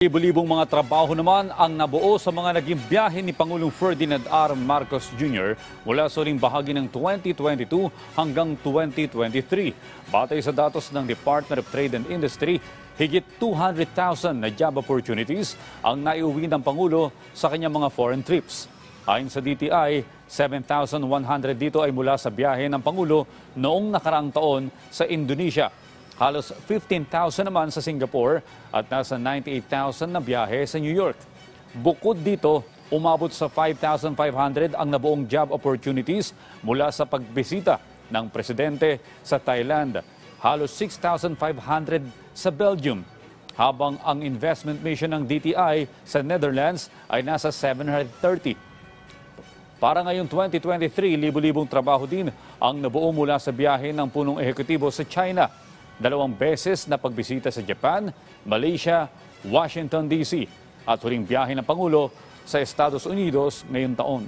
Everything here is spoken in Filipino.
Libo-libong mga trabaho naman ang nabuo sa mga naging biyahe ni Pangulong Ferdinand R. Marcos Jr. mula sa huling bahagi ng 2022 hanggang 2023. Batay sa datos ng Department of Trade and Industry, higit 200,000 na job opportunities ang naiuwi ng Pangulo sa kanyang mga foreign trips. Ayon sa DTI, 7,100 dito ay mula sa biyahe ng Pangulo noong nakaraang taon sa Indonesia. Halos 15,000 naman sa Singapore at nasa 98,000 na biyahe sa New York. Bukod dito, umabot sa 5,500 ang nabuong job opportunities mula sa pagbisita ng presidente sa Thailand. Halos 6,500 sa Belgium, habang ang investment mission ng DTI sa Netherlands ay nasa 730. Para ngayong 2023, libo-libong trabaho din ang nabuo mula sa biyahe ng punong ehekutibo sa China. 2 beses na pagbisita sa Japan, Malaysia, Washington DC at huling biyahe ng Pangulo sa Estados Unidos ngayong taon.